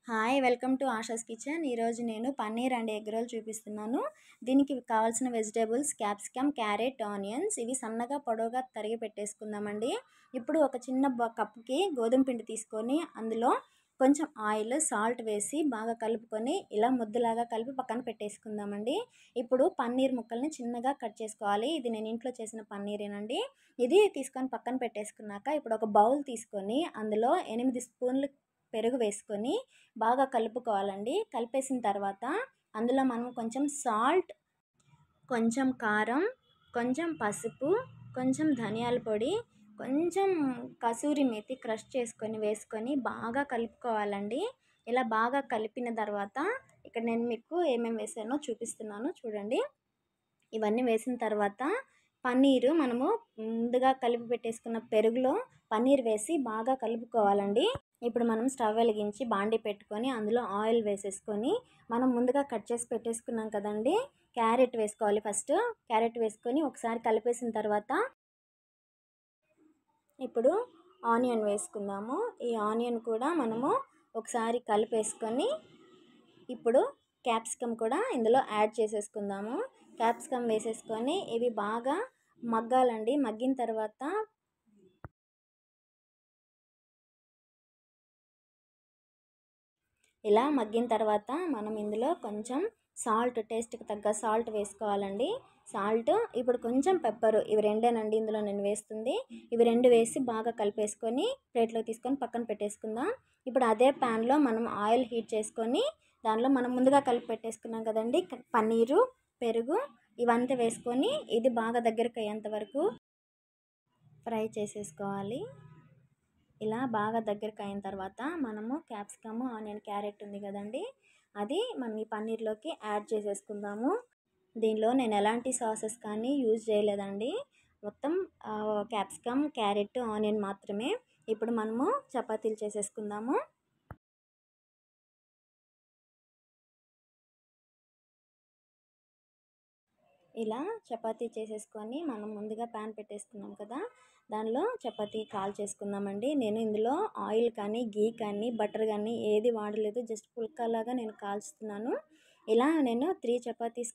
Hi welcome to ASHAs kitchen. ఈరోజు నేను paneer and egg role చూపిస్తున్నాను. దీనికి కావాల్సిన వెజిటేబుల్స్ క్యాప్సికమ్, క్యారెట్, ఆనియన్స్. ఇవి సన్నగా పొడవుగా తరిగి పెట్టేసుకుందామండి. ఇప్పుడు ఒక చిన్న కప్పుకి గోధుమ పిండి తీసుకొని అందులో కొంచెం ఆయిల్, సాల్ట్ వేసి బాగా కలుపుకొని ఇలా ముద్దలాగా కలిపి పక్కన పెట్టేసుకుందామండి. ఇప్పుడు పన్నీర్ ముక్కల్ని చిన్నగా కట్ చేసుకోవాలి. ఇది నేను ఇంట్లో చేసిన పన్నీరేనండి. ఇది తీసుకొని పక్కన పెట్టేసుకున్నాక ఇప్పుడు ఒక బౌల్ తీసుకొని అందులో 8 స్పూన్లు పెరుగు వేసుకొని బాగా కలుపుకోవాలండి. కలిపేసిన తర్వాత అందులో మనం కొంచెం సాల్ట్, కొంచెం కారం, కొంచెం పసుపు, కొంచెం ధనియాల పొడి, కొంచెం కసూరి మేతి క్రష్ చేసుకొని వేసుకొని బాగా కలుపుకోవాలండి. ఇలా బాగా కలిపిన తర్వాత ఇక్కడ నేను మీకు ఏమేమి వేసానో చూపిస్తున్నాను చూడండి. ఇవన్నీ వేసిన తర్వాత పన్నీరు మనము ముందుగా కలిపి పెట్టేసుకున్న పెరుగులో పన్నీర్ వేసి బాగా కలుపుకోవాలండి. ఇప్పుడు మనం స్టవ్ వెలిగించి బాండి పెట్టుకొని అందులో ఆయిల్ వేసేసుకొని మనం ముందుగా కట్ చేసి పెట్టేసుకున్నాం కదండి, క్యారెట్ వేసుకోవాలి. ఫస్ట్ క్యారెట్ వేసుకొని ఒకసారి కలిపేసిన తర్వాత ఇప్పుడు ఆనియన్ వేసుకుందాము. ఈ ఆనియన్ కూడా మనము ఒకసారి కలిపేసుకొని ఇప్పుడు క్యాప్సికమ్ కూడా ఇందులో యాడ్ చేసేసుకుందాము. క్యాప్సికమ్ వేసేసుకొని ఇవి బాగా మగ్గాలండి. మగ్గిన తర్వాత ఇలా మగ్గిన తర్వాత మనం ఇందులో కొంచెం సాల్ట్, టేస్ట్కి తగ్గ సాల్ట్ వేసుకోవాలండి. సాల్ట్, ఇప్పుడు కొంచెం పెప్పరు, ఇవి రెండేనండి ఇందులో నేను వేస్తుంది. ఇవి రెండు వేసి బాగా కలిపేసుకొని ప్లేట్లో తీసుకొని పక్కన పెట్టేసుకుందాం. ఇప్పుడు అదే ప్యాన్లో మనం ఆయిల్ హీట్ చేసుకొని దానిలో మనం ముందుగా కలిపి పెట్టేసుకున్నాం కదండి పన్నీరు, పెరుగు, ఇవంతా వేసుకొని ఇది బాగా దగ్గరికి అయ్యేంత వరకు ఫ్రై చేసేసుకోవాలి. ఇలా బాగా దగ్గరికి అయిన తర్వాత మనము క్యాప్సికమ్, ఆనియన్, క్యారెట్ ఉంది కదండి, అది మనం ఈ పన్నీర్లోకి యాడ్ చేసేసుకుందాము. దీనిలో నేను ఎలాంటి సాసెస్ కానీ యూజ్ చేయలేదండి. మొత్తం క్యాప్సికమ్, క్యారెట్, ఆనియన్ మాత్రమే. ఇప్పుడు మనము చపాతీలు చేసేసుకుందాము. ఇలా చపాతీ చేసేసుకొని మనం ముందుగా ప్యాన్ పెట్టేసుకున్నాం కదా, దానిలో చపాతీ కాల్ చేసుకుందామండి. నేను ఇందులో ఆయిల్ కానీ, గీ కానీ, బటర్ కానీ ఏది వాడలేదు. జస్ట్ పుల్కాలాగా నేను కాల్చుతున్నాను. ఇలా నేను 3 చపాతీస్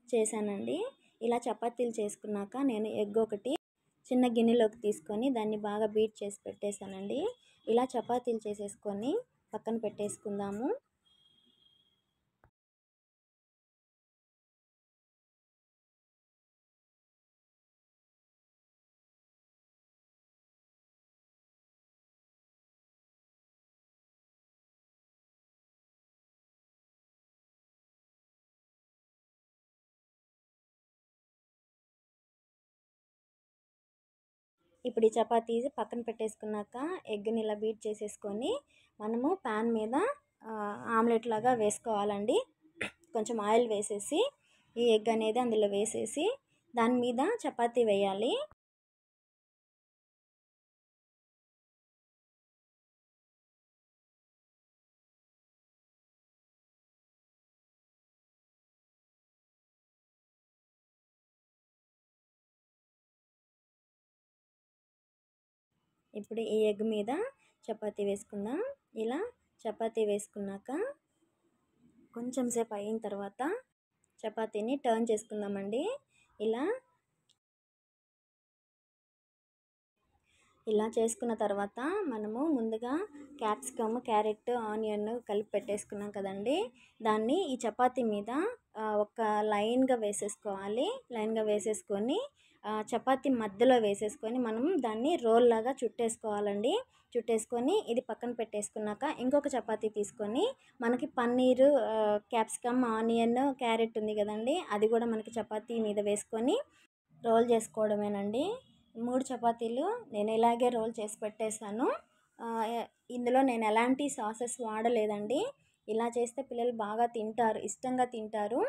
చేశానండి. ఇలా చపాతీలు చేసుకున్నాక నేను ఎగ్ ఒకటి చిన్న గిన్నెలోకి తీసుకొని దాన్ని బాగా బీట్ చేసి పెట్టేశానండి. ఇలా చపాతీలు చేసేసుకొని పక్కన పెట్టేసుకుందాము. ఇప్పుడు ఈ చపాతీ పక్కన పెట్టేసుకున్నాక ఎగ్ని ఇలా బీట్ చేసేసుకొని మనము ప్యాన్ మీద ఆమ్లెట్ లాగా వేసుకోవాలండి. కొంచెం ఆయిల్ వేసేసి ఈ ఎగ్ అనేది అందులో వేసేసి దాని మీద చపాతీ వేయాలి. ఇప్పుడు ఈ ఎగ్ మీద చపాతీ వేసుకుందాం. ఇలా చపాతీ వేసుకున్నాక కొంచెం సేపు అయిన తర్వాత చపాతీని టర్న్ చేసుకుందామండి. ఇలా చేసుకున్న తర్వాత మనము ముందుగా క్యాప్సికమ్, క్యారెట్, ఆనియన్ కలిపి పెట్టేసుకున్నాం కదండి, దాన్ని ఈ చపాతీ మీద ఒక లైన్గా వేసేసుకోవాలి. లైన్గా వేసేసుకొని చపాతీ మధ్యలో వేసేసుకొని మనం దాన్ని రోల్ లాగా చుట్టేసుకోవాలండి. చుట్టేసుకొని ఇది పక్కన పెట్టేసుకున్నాక ఇంకొక చపాతీ తీసుకొని మనకి పన్నీరు, క్యాప్సికమ్, ఆనియన్, క్యారెట్ ఉంది కదండి, అది కూడా మనకి చపాతీ మీద వేసుకొని రోల్ చేసుకోవడమేనండి. 3 చపాతీలు నేను ఇలాగే రోల్ చేసి పెట్టేశాను. ఇందులో నేను ఎలాంటి సాసెస్ వాడలేదండి. ఇలా చేస్తే పిల్లలు బాగా తింటారు, ఇష్టంగా తింటారు.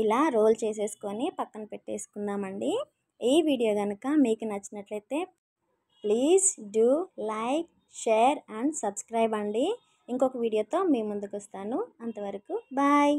ఇలా రోల్ చేసేసుకొని పక్కన పెట్టేసుకుందామండి. ఈ వీడియో కనుక మీకు నచ్చినట్లయితే please do like, share and subscribe అండి. ఇంకొక వీడియోతో మీ ముందుకు వస్తాను. అంతవరకు బాయ్.